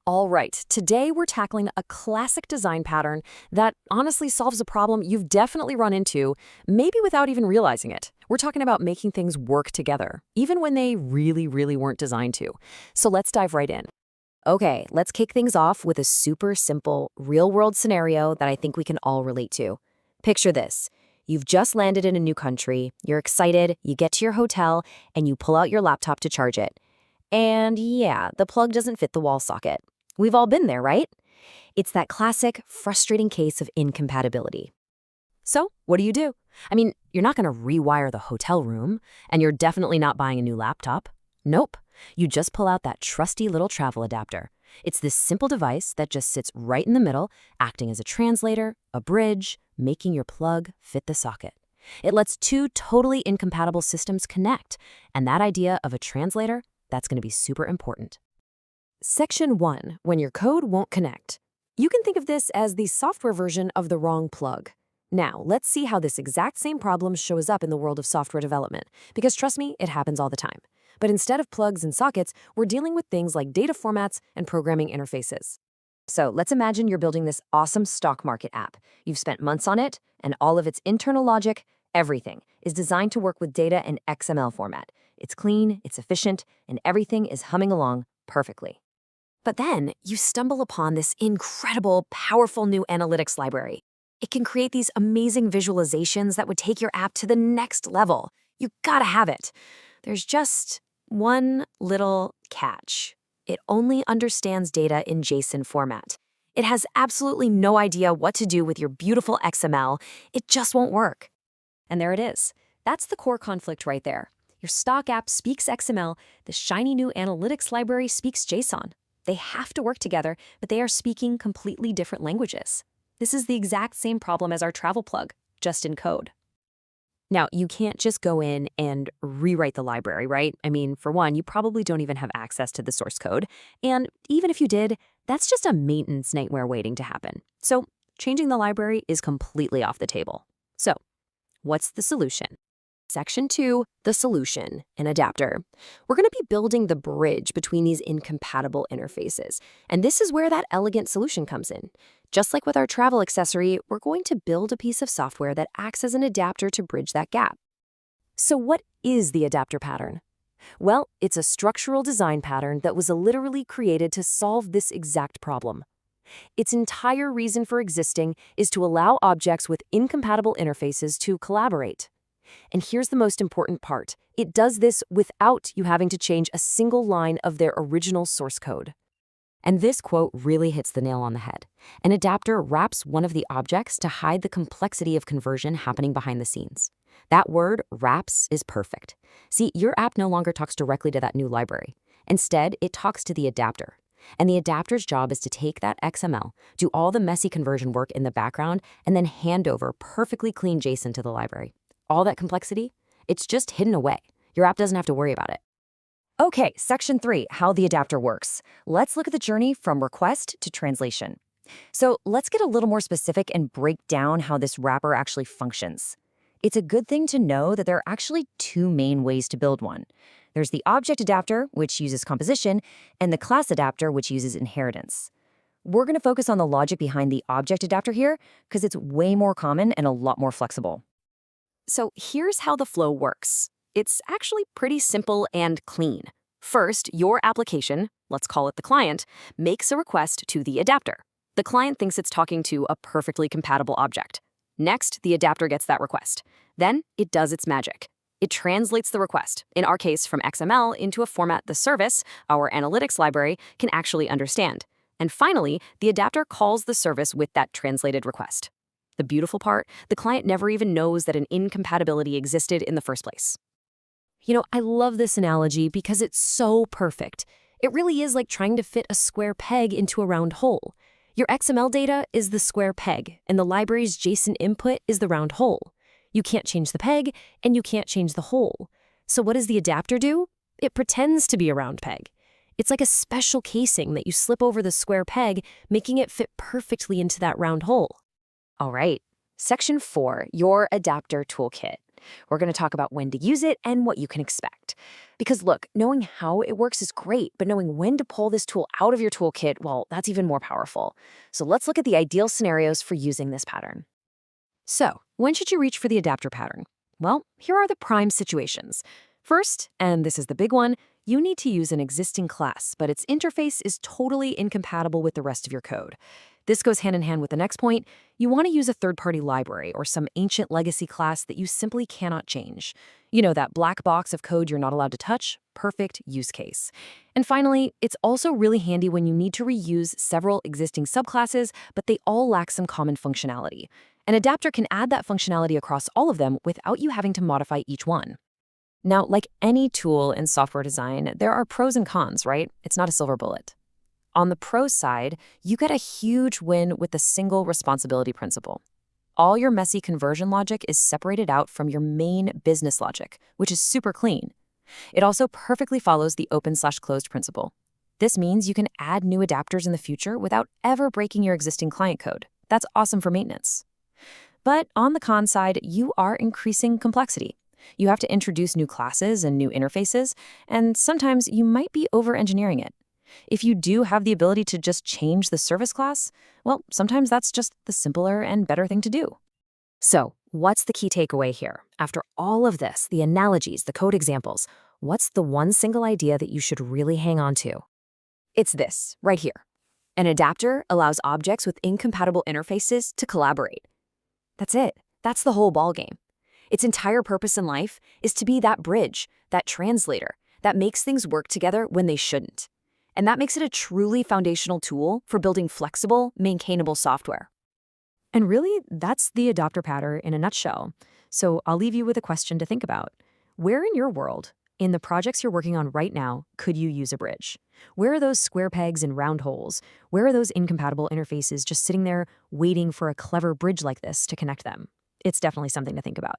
All right, today we're tackling a classic design pattern that honestly solves a problem you've definitely run into, maybe without even realizing it. We're talking about making things work together, even when they really weren't designed to. So let's dive right in. Okay, let's kick things off with a super simple, real-world scenario that I think we can all relate to. Picture this. You've just landed in a new country, you're excited, you get to your hotel, and you pull out your laptop to charge it. And yeah, the plug doesn't fit the wall socket. We've all been there, right? It's that classic, frustrating case of incompatibility. So, what do? I mean, you're not going to rewire the hotel room, and you're definitely not buying a new laptop. Nope. You just pull out that trusty little travel adapter. It's this simple device that just sits right in the middle, acting as a translator, a bridge, making your plug fit the socket. It lets two totally incompatible systems connect, and that idea of a translator, that's going to be super important. Section 1, when your code won't connect. You can think of this as the software version of the wrong plug. Now, let's see how this exact same problem shows up in the world of software development, because trust me, it happens all the time. But instead of plugs and sockets, we're dealing with things like data formats and programming interfaces. So let's imagine you're building this awesome stock market app. You've spent months on it, and all of its internal logic, everything, is designed to work with data in XML format. It's clean, it's efficient, and everything is humming along perfectly. But then you stumble upon this incredible, powerful new analytics library. It can create these amazing visualizations that would take your app to the next level. You gotta have it. There's just one little catch. It only understands data in JSON format. It has absolutely no idea what to do with your beautiful XML. It just won't work. And there it is. That's the core conflict right there. Your stock app speaks XML, the shiny new analytics library speaks JSON. They have to work together, but they are speaking completely different languages. This is the exact same problem as our travel plug, just in code. Now, you can't just go in and rewrite the library, right? I mean, for one, you probably don't even have access to the source code. And even if you did, that's just a maintenance nightmare waiting to happen. So changing the library is completely off the table. So what's the solution? Section 2, the solution, an adapter. We're going to be building the bridge between these incompatible interfaces. And this is where that elegant solution comes in. Just like with our travel accessory, we're going to build a piece of software that acts as an adapter to bridge that gap. So what is the adapter pattern? Well, it's a structural design pattern that was literally created to solve this exact problem. Its entire reason for existing is to allow objects with incompatible interfaces to collaborate. And here's the most important part. It does this without you having to change a single line of their original source code. And this quote really hits the nail on the head. An adapter wraps one of the objects to hide the complexity of conversion happening behind the scenes. That word, wraps, is perfect. See, your app no longer talks directly to that new library. Instead, it talks to the adapter. And the adapter's job is to take that XML, do all the messy conversion work in the background, and then hand over perfectly clean JSON to the library. All that complexity, it's just hidden away. Your app doesn't have to worry about it. Okay, section 3, how the adapter works. Let's look at the journey from request to translation. So let's get a little more specific and break down how this wrapper actually functions. It's a good thing to know that there are actually two main ways to build one. There's the object adapter, which uses composition, and the class adapter, which uses inheritance. We're going to focus on the logic behind the object adapter here because it's way more common and a lot more flexible. So here's how the flow works. It's actually pretty simple and clean. First, your application, let's call it the client, makes a request to the adapter. The client thinks it's talking to a perfectly compatible object. Next, the adapter gets that request. Then it does its magic. It translates the request, in our case from XML, into a format the service, our analytics library, can actually understand. And finally, the adapter calls the service with that translated request. The beautiful part, the client never even knows that an incompatibility existed in the first place. You know, I love this analogy because it's so perfect. It really is like trying to fit a square peg into a round hole. Your XML data is the square peg, and the library's JSON input is the round hole. You can't change the peg, and you can't change the hole. So what does the adapter do? It pretends to be a round peg. It's like a special casing that you slip over the square peg, making it fit perfectly into that round hole. All right, section 4, your adapter toolkit. We're going to talk about when to use it and what you can expect. Because look, knowing how it works is great, but knowing when to pull this tool out of your toolkit, well, that's even more powerful. So let's look at the ideal scenarios for using this pattern. So, when should you reach for the adapter pattern? Well, here are the prime situations. First, and this is the big one, you need to use an existing class, but its interface is totally incompatible with the rest of your code. This goes hand in hand with the next point. You want to use a third-party library or some ancient legacy class that you simply cannot change. You know, that black box of code you're not allowed to touch? Perfect use case. And finally, it's also really handy when you need to reuse several existing subclasses, but they all lack some common functionality. An adapter can add that functionality across all of them without you having to modify each one. Now, like any tool in software design, there are pros and cons, right? It's not a silver bullet. On the pro side, you get a huge win with the single responsibility principle. All your messy conversion logic is separated out from your main business logic, which is super clean. It also perfectly follows the open/closed principle. This means you can add new adapters in the future without ever breaking your existing client code. That's awesome for maintenance. But on the con side, you are increasing complexity. You have to introduce new classes and new interfaces, and sometimes you might be over-engineering it. If you do have the ability to just change the service class, well, sometimes that's just the simpler and better thing to do. So, what's the key takeaway here? After all of this, the analogies, the code examples, what's the one single idea that you should really hang on to? It's this, right here. An adapter allows objects with incompatible interfaces to collaborate. That's it. That's the whole ballgame. Its entire purpose in life is to be that bridge, that translator, that makes things work together when they shouldn't. And that makes it a truly foundational tool for building flexible, maintainable software. And really, that's the adapter pattern in a nutshell. So I'll leave you with a question to think about. Where in your world, in the projects you're working on right now, could you use a bridge? Where are those square pegs and round holes? Where are those incompatible interfaces just sitting there waiting for a clever bridge like this to connect them? It's definitely something to think about.